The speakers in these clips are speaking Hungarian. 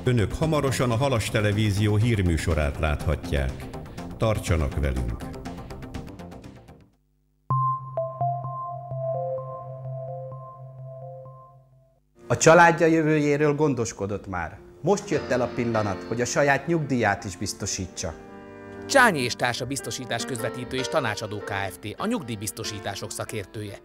Önök hamarosan a Halas Televízió hírműsorát láthatják. Tartsanak velünk! A családja jövőjéről gondoskodott már. Most jött el a pillanat, hogy a saját nyugdíját is biztosítsa. Csányi és Társa biztosítás közvetítő és tanácsadó Kft. A nyugdíjbiztosítások szakértője.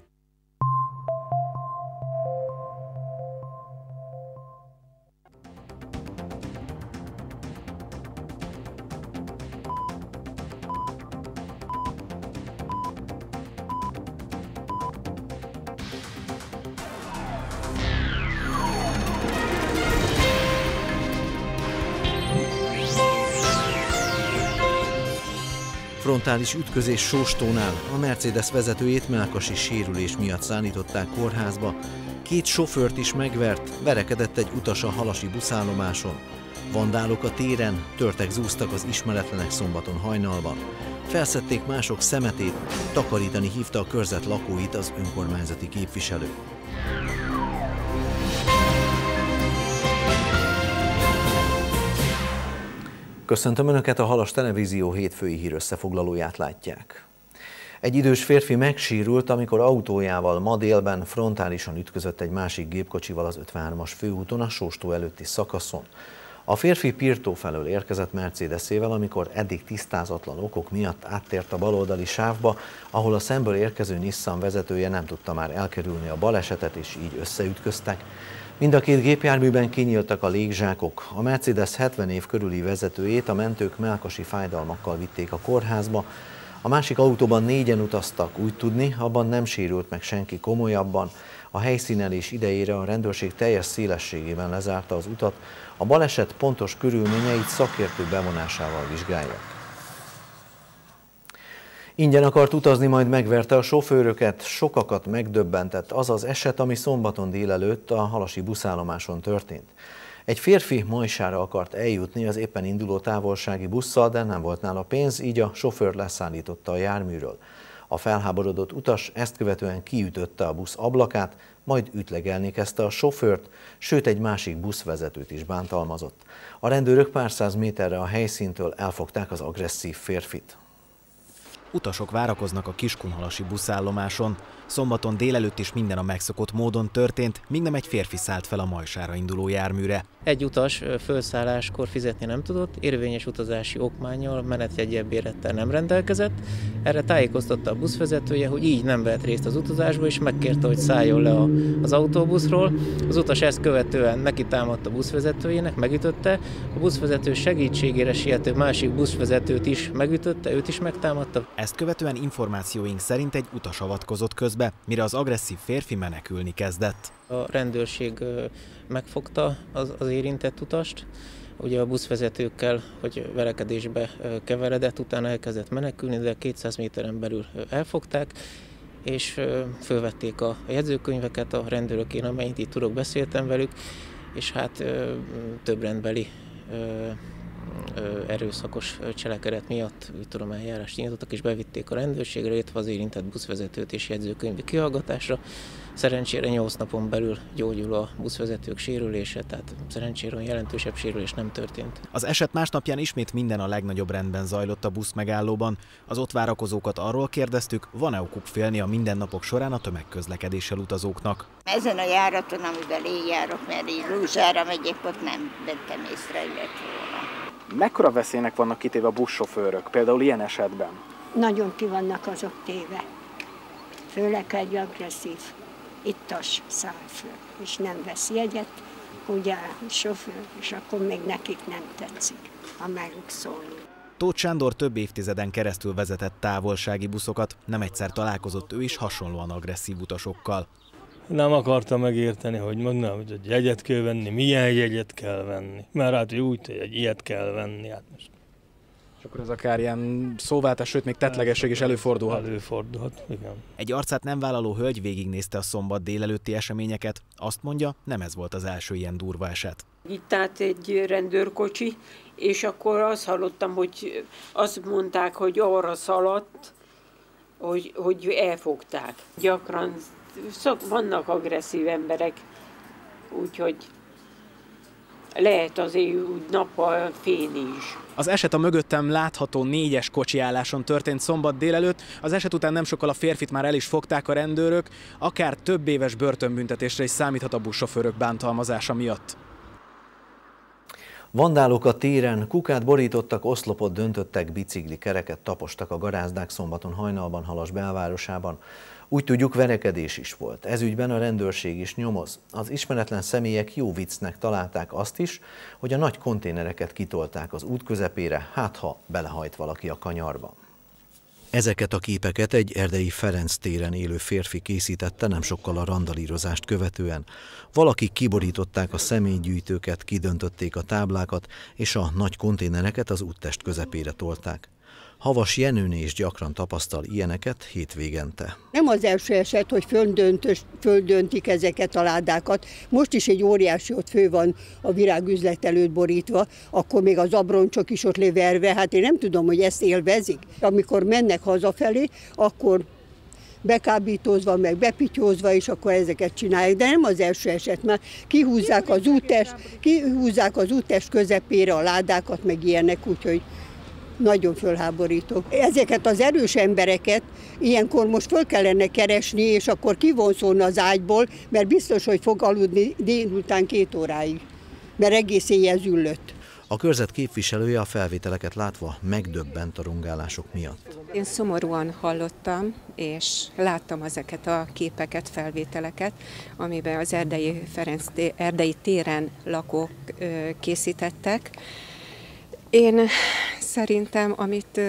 Frontális ütközés Sóstónál, a Mercedes vezetőjét mellkasi sérülés miatt szállították kórházba, 2 sofőrt is megvert, verekedett egy utas a halasi buszállomáson. Vandálok a téren, törtek zúztak az ismeretlenek szombaton hajnalban. Felszedték mások szemetét, takarítani hívta a körzet lakóit az önkormányzati képviselő. Köszöntöm Önöket, a Halas Televízió hétfői hírösszefoglalóját látják. Egy idős férfi megsérült, amikor autójával ma délben frontálisan ütközött egy másik gépkocsival az 53-as főúton a Sóstó előtti szakaszon. A férfi Pirtó felől érkezett Mercedesével, amikor eddig tisztázatlan okok miatt áttért a baloldali sávba, ahol a szemből érkező Nissan vezetője nem tudta már elkerülni a balesetet, és így összeütköztek. Mind a 2 gépjárműben kinyíltak a légzsákok. A Mercedes 70 év körüli vezetőjét a mentők mellkasi fájdalmakkal vitték a kórházba. A másik autóban 4-en utaztak, úgy tudni, abban nem sérült meg senki komolyabban. A helyszínelés idejére a rendőrség teljes szélességében lezárta az utat. A baleset pontos körülményeit szakértők bevonásával vizsgálják. Ingyen akart utazni, majd megverte a sofőröket, sokakat megdöbbentett az az eset, ami szombaton délelőtt a halasi buszállomáson történt. Egy férfi Majsára akart eljutni az éppen induló távolsági busszal, de nem volt nála pénz, így a sofőr leszállította a járműről. A felháborodott utas ezt követően kiütötte a busz ablakát, majd ütlegelni kezdte a sofőrt, sőt egy másik buszvezetőt is bántalmazott. A rendőrök pár száz méterre a helyszíntől elfogták az agresszív férfit. Utasok várakoznak a Kiskunhalasi buszállomáson. Szombaton délelőtt is minden a megszokott módon történt, míg nem egy férfi szállt fel a Majsára induló járműre. Egy utas felszálláskor fizetni nem tudott, érvényes utazási okmánnyal, menetjeggyel, bérettel nem rendelkezett. Erre tájékoztatta a buszvezetője, hogy így nem vehet részt az utazásba, és megkérte, hogy szálljon le az autóbuszról. Az utas ezt követően neki támadt a buszvezetőjének, megütötte. A buszvezető segítségére siető másik buszvezetőt is megütötte, őt is megtámadta. Ezt követően információink szerint egy utas avatkozott közbe, mire az agresszív férfi menekülni kezdett. A rendőrség megfogta az érintett utast, ugye a buszvezetőkkel, hogy verekedésbe keveredett, utána elkezdett menekülni, de 200 méteren belül elfogták, és fölvették a jegyzőkönyveket a rendőrök, én amennyit itt tudok, beszéltem velük, és hát több rendbeli erőszakos cselekedet miatt eljárást nyitottak, és bevitték a rendőrségre, illetve az érintett buszvezetőt és jegyzőkönyvi kihallgatásra. Szerencsére 8 napon belül gyógyul a buszvezetők sérülése, tehát szerencsére jelentősebb sérülés nem történt. Az eset másnapján ismét minden a legnagyobb rendben zajlott a buszmegállóban. Az ott várakozókat arról kérdeztük, van-e okuk félni a mindennapok során a tömegközlekedéssel utazóknak. Ezen a járaton, amivel én járok, mert én Rózsára megyek, ott nem vettem észre, illetve volna. Mekkora veszélynek vannak kitéve a buszsofőrök, például ilyen esetben? Nagyon ki vannak azok téve. Főleg egy agresszív ittas száll föl, és nem vesz jegyet, ugye a sofőr, és akkor még nekik nem tetszik, ha merük szólni. Tóth Sándor több évtizeden keresztül vezetett távolsági buszokat, nem egyszer találkozott ő is hasonlóan agresszív utasokkal. Nem akartam megérteni, hogy mondom, hogy egy jegyet kell venni, milyen jegyet kell venni. Mert hát úgy, hogy egy ilyet kell venni. Hát most. És akkor ez akár ilyen szóváltás, sőt még tettlegesség is előfordulhat. Előfordulhat, igen. Egy arcát nem vállaló hölgy végignézte a szombat délelőtti eseményeket. Azt mondja, nem ez volt az első ilyen durva eset. Itt állt egy rendőrkocsi, és akkor azt hallottam, hogy azt mondták, hogy arra szaladt, hogy elfogták. Gyakran vannak agresszív emberek, úgyhogy lehet azért úgy nappal fényni is. Az eset a mögöttem látható 4-es kocsiálláson történt szombat délelőtt. Az eset után nem sokkal a férfit már el is fogták a rendőrök, akár több éves börtönbüntetésre is számíthat a buszsofőrök bántalmazása miatt. Vandálok a téren, kukát borítottak, oszlopot döntöttek, bicikli kereket tapostak a garázdák szombaton hajnalban Halas belvárosában. Úgy tudjuk, verekedés is volt. Ezügyben a rendőrség is nyomoz. Az ismeretlen személyek jó viccnek találták azt is, hogy a nagy konténereket kitolták az út közepére, hát ha belehajt valaki a kanyarba. Ezeket a képeket egy erdélyi Ferenc téren élő férfi készítette nem sokkal a randalírozást követően. Valakik kiborították a személygyűjtőket, kidöntötték a táblákat, és a nagy konténereket az úttest közepére tolták. Havas Jenőné is gyakran tapasztal ilyeneket hétvégente. Nem az első eset, hogy földöntik ezeket a ládákat. Most is egy óriási ott fő van a virágüzlet előtt borítva, akkor még az abroncsok is ott leverve. Hát én nem tudom, hogy ezt élvezik. Amikor mennek hazafelé, akkor bekábítózva, meg bepityózva, és akkor ezeket csinálják. De nem az első eset, mert kihúzzák az úttest közepére a ládákat, meg ilyenek, úgyhogy nagyon fölháborító. Ezeket az erős embereket ilyenkor most föl kellene keresni, és akkor kivonszolni az ágyból, mert biztos, hogy fog aludni délután 2 óráig, mert egész éjjel züllött. A körzet képviselője a felvételeket látva megdöbbent a rongálások miatt. Én szomorúan hallottam, és láttam ezeket a képeket, felvételeket, amiben az erdélyi téren lakók készítettek. Én szerintem, amit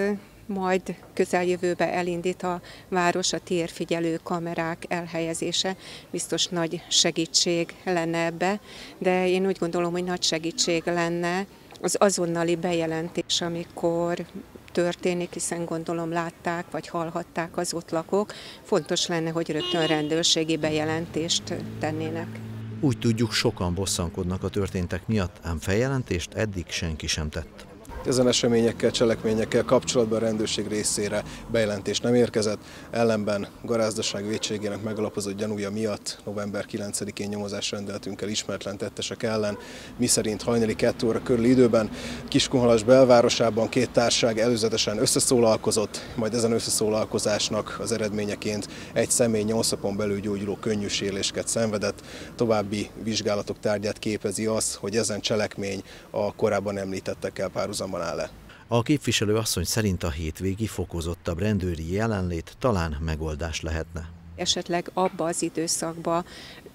majd közeljövőbe elindít a város, a térfigyelő kamerák elhelyezése, biztos nagy segítség lenne ebbe, de én úgy gondolom, hogy nagy segítség lenne az azonnali bejelentés, amikor történik, hiszen gondolom látták, vagy hallhatták az ott lakók. Fontos lenne, hogy rögtön rendőrségi bejelentést tennének. Úgy tudjuk, sokan bosszankodnak a történtek miatt, ám feljelentést eddig senki sem tett. Ezen eseményekkel, cselekményekkel kapcsolatban a rendőrség részére bejelentés nem érkezett, ellenben garázdaság vétségének megalapozott gyanúja miatt november 9-én nyomozást rendeltünk el ismeretlen tettesek ellen, miszerint hajnali 2 óra körüli időben Kiskunhalas belvárosában 2 társaság előzetesen összeszólalkozott, majd ezen összeszólalkozásnak az eredményeként egy személy 8 napon belül gyógyuló könnyű sérüléseket szenvedett. További vizsgálatok tárgyát képezi az, hogy ezen cselekmény a korábban említettekkel párhuzamosan áll-e. A képviselő asszony szerint a hétvégi fokozottabb rendőri jelenlét talán megoldás lehetne. Esetleg abba az időszakban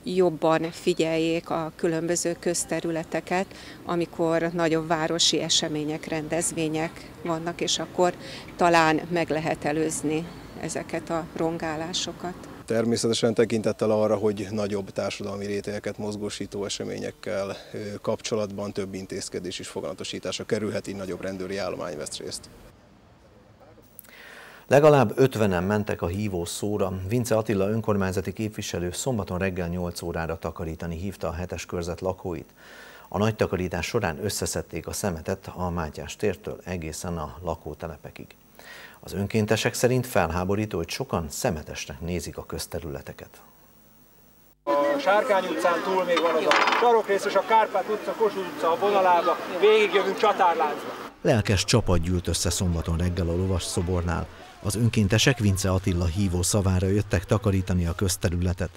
jobban figyeljék a különböző közterületeket, amikor nagyobb városi események, rendezvények vannak, és akkor talán meg lehet előzni ezeket a rongálásokat. Természetesen tekintettel arra, hogy nagyobb társadalmi rétegeket mozgósító eseményekkel kapcsolatban több intézkedés is foganatosításra kerülhet, így nagyobb rendőri állomány vesz részt. Legalább 50-en mentek a hívó szóra. Vince Attila önkormányzati képviselő szombaton reggel 8 órára takarítani hívta a 7-es körzet lakóit. A nagy takarítás során összeszedték a szemetet a Mátyás tértől egészen a lakótelepekig. Az önkéntesek szerint felháborító, hogy sokan szemetesnek nézik a közterületeket. A Sárkány utcán túl még van az a sarokrész és a Kárpát utca, Kossuth utca a vonalába, végigjövünk csatárláncba. Lelkes csapat gyűlt össze szombaton reggel a lovasszobornál. Az önkéntesek Vince Attila hívó szavára jöttek takarítani a közterületet.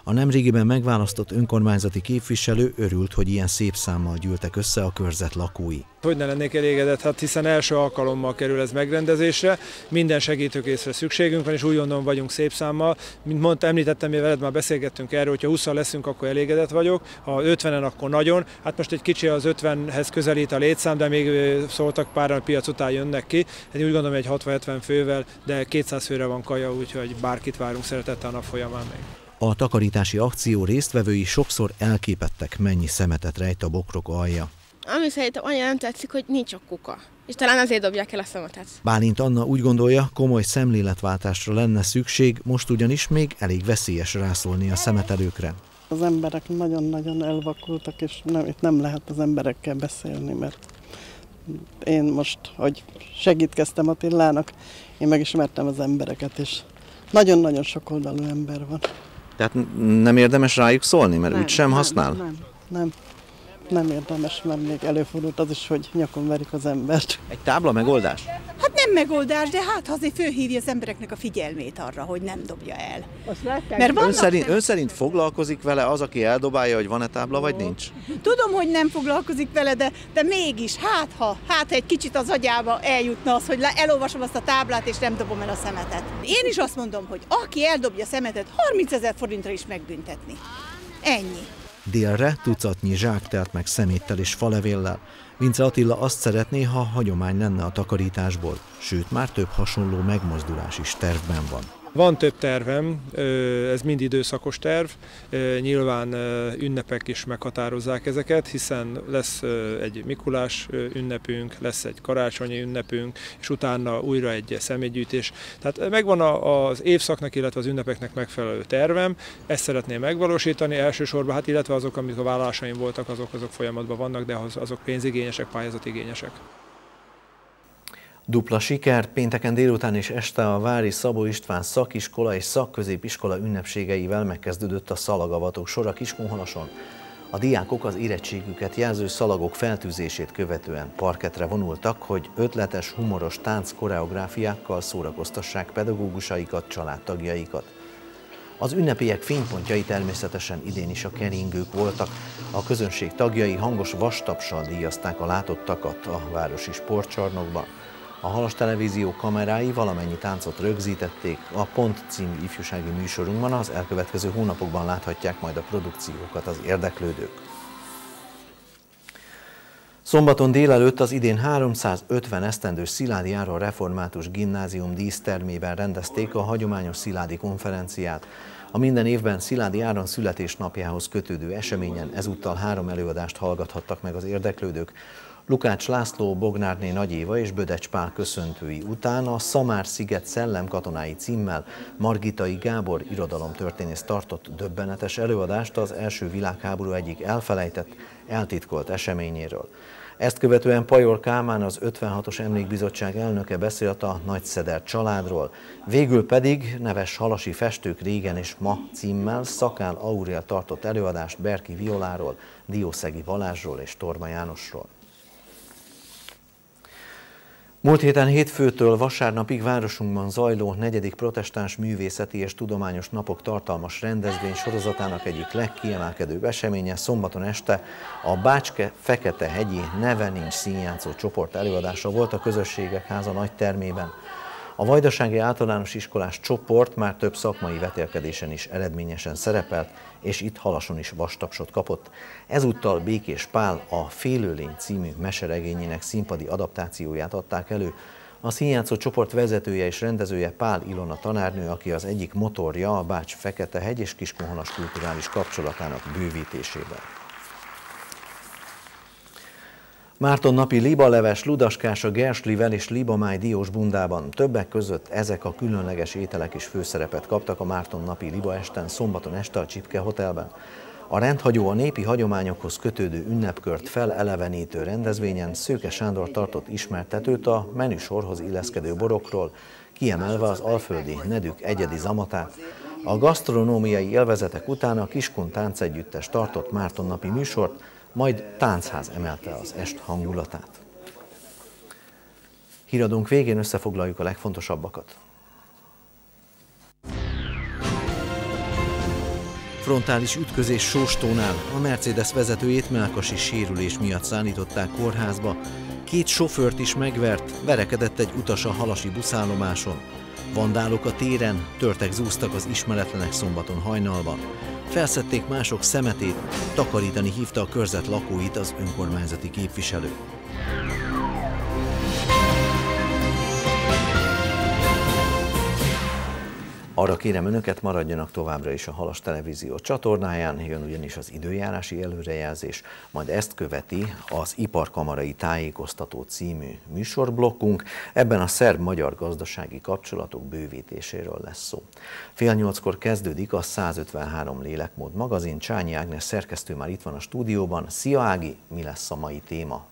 A nemrégiben megválasztott önkormányzati képviselő örült, hogy ilyen szép számmal gyűltek össze a körzet lakói. Hogy ne lennék elégedett, hát hiszen első alkalommal kerül ez megrendezésre, minden segítőkészre szükségünk van, és úgy gondolom vagyunk szép számmal. Mint mondta, említettem, hogy veled már beszélgettünk erről, hogyha 20-an leszünk, akkor elégedett vagyok, ha 50-en, akkor nagyon. Hát most egy kicsi az 50-hez közelít a létszám, de még szóltak páran, a piac után jönnek ki. Hát úgy gondolom, egy 60-70 fővel, de 200 főre van kaja, úgyhogy bárkit várunk szeretettel a nap folyamán még. A takarítási akció résztvevői sokszor elképedtek, mennyi szemetet rejt a bokrok alja. Ami szerintem annyira nem tetszik, hogy nincs a kuka, és talán azért dobják el a szemetet. Bálint Anna úgy gondolja, komoly szemléletváltásra lenne szükség, most ugyanis még elég veszélyes rászólni a szemetelőkre. Az emberek nagyon-nagyon elvakultak, és itt nem lehet az emberekkel beszélni, mert én most, hogy segítkeztem Attilának, én megismertem az embereket, és nagyon-nagyon sokoldalú ember van. Tehát nem érdemes rájuk szólni, mert úgy sem használ? Nem. nem érdemes, mert még előfordult az is, hogy nyakon verik az embert. Egy tábla megoldás? Hát nem megoldás, de hát azért fölhívja az embereknek a figyelmét arra, hogy nem dobja el. Mert Ön szerint foglalkozik vele az, aki eldobálja, hogy van-e tábla, vagy nincs? Tudom, hogy nem foglalkozik vele, de mégis, hát egy kicsit az agyába eljutna az, hogy elolvasom azt a táblát, és nem dobom el a szemetet. Én is azt mondom, hogy aki eldobja a szemetet, 30 000 forintra is megbüntetni. Ennyi. Délre tucatnyi zsák telt meg szeméttel és falevéllel. Vince Attila azt szeretné, ha hagyomány lenne a takarításból, sőt már több hasonló megmozdulás is tervben van. Van több tervem, ez mind időszakos terv, nyilván ünnepek is meghatározzák ezeket, hiszen lesz egy Mikulás ünnepünk, lesz egy karácsonyi ünnepünk, és utána újra egy személygyűjtés. Tehát megvan az évszaknak, illetve az ünnepeknek megfelelő tervem, ezt szeretném megvalósítani elsősorban, hát illetve azok, amik a vállalásaim voltak, azok folyamatban vannak, de azok pénzigényesek, pályázatigényesek. Dupla siker, pénteken délután és este a vári Szabó István szakiskola és szakközépiskola ünnepségeivel megkezdődött a szalagavatók sora Kiskunhalason. A diákok az érettségüket jelző szalagok feltűzését követően parketre vonultak, hogy ötletes, humoros tánc koreográfiákkal szórakoztassák pedagógusaikat, családtagjaikat. Az ünnepélyek fénypontjai természetesen idén is a keringők voltak. A közönség tagjai hangos vastapssal díjazták a látottakat a városi sportcsarnokban. A Halas Televízió kamerái valamennyi táncot rögzítették, a Pont című ifjúsági műsorunkban az elkövetkező hónapokban láthatják majd a produkciókat az érdeklődők. Szombaton délelőtt az idén 350 esztendős Szilády Áron Református Gimnázium dísztermében rendezték a hagyományos Szilády konferenciát. A minden évben Szilády Áron születésnapjához kötődő eseményen ezúttal 3 előadást hallgathattak meg az érdeklődők. Lukács László, Bognárné Nagy Éva és Bödecs Pál köszöntői után a Szamár-sziget szellemkatonái címmel Margitai Gábor irodalomtörténész tartott döbbenetes előadást az első világháború egyik elfelejtett, eltitkolt eseményéről. Ezt követően Pajor Kálmán, az 56-os Emlékbizottság elnöke beszélt a Nagyszeder családról. Végül pedig neves halasi festők régen és ma címmel Szakál Aurél tartott előadást Berki Violáról, Diószegi Balázsról és Torma Jánosról. Múlt héten hétfőtől vasárnapig városunkban zajló 4. protestáns művészeti és tudományos napok tartalmas rendezvény sorozatának egyik legkiemelkedőbb eseménye szombaton este a Bácske Fekete-hegyi Neve Nincs színjátszó csoport előadása volt a Közösségek Háza nagytermében. A Vajdasági Általános Iskolás csoport már több szakmai vetélkedésen is eredményesen szerepelt, és itt Halason is vastapsot kapott. Ezúttal Békés Pál a Félőlény című meseregényének színpadi adaptációját adták elő. A színjátszó csoport vezetője és rendezője Pál Ilona tanárnő, aki az egyik motorja a Bács-Fekete-hegy és Kiskunhalas kulturális kapcsolatának bővítésében. Márton napi libaleves, ludaskása, gerslivel és libamáj diós bundában. Többek között ezek a különleges ételek is főszerepet kaptak a Márton napi libaesten szombaton este a Csipke Hotelben. A rendhagyó a népi hagyományokhoz kötődő ünnepkört felelevenítő rendezvényen Szőke Sándor tartott ismertetőt a menüsorhoz illeszkedő borokról, kiemelve az alföldi nedük egyedi zamatát. A gasztronómiai élvezetek után a Kiskun táncegyüttes tartott Márton napi műsort, majd táncház emelte az est hangulatát. Híradónk végén összefoglaljuk a legfontosabbakat. Frontális ütközés Sóstónál, a Mercedes vezetőjét mellkasi sérülés miatt szállították kórházba, 2 sofőrt is megvert, verekedett egy utas a halasi buszállomáson. Vandálok a téren, törtek zúztak az ismeretlenek szombaton hajnalban. Felszedték mások szemetét, takarítani hívta a körzet lakóit az önkormányzati képviselő. Arra kérem önöket, maradjanak továbbra is a Halas Televízió csatornáján, jön ugyanis az időjárási előrejelzés, majd ezt követi az Iparkamarai Tájékoztató című műsorblokkunk, ebben a szerb-magyar gazdasági kapcsolatok bővítéséről lesz szó. 7:30-kor kezdődik a 153 Lélekmód magazin, Csányi Ágnes szerkesztő már itt van a stúdióban. Szia Ági, mi lesz a mai téma?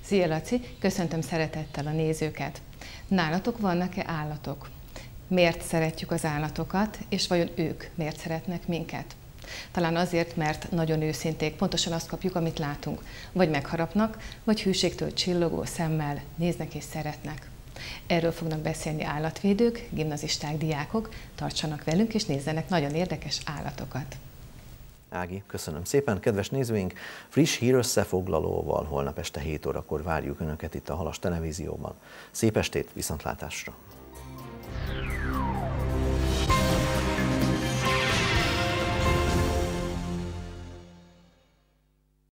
Szia Laci, köszöntöm szeretettel a nézőket. Nálatok vannak-e állatok? Miért szeretjük az állatokat, és vajon ők miért szeretnek minket? Talán azért, mert nagyon őszinték, pontosan azt kapjuk, amit látunk. Vagy megharapnak, vagy hűségtől csillogó szemmel néznek és szeretnek. Erről fognak beszélni állatvédők, gimnazisták, diákok, tartsanak velünk és nézzenek nagyon érdekes állatokat. Ági, köszönöm szépen. Kedves nézőink, friss hírösszefoglalóval holnap este 7 órakor várjuk Önöket itt a Halas Televízióban. Szép estét, viszontlátásra!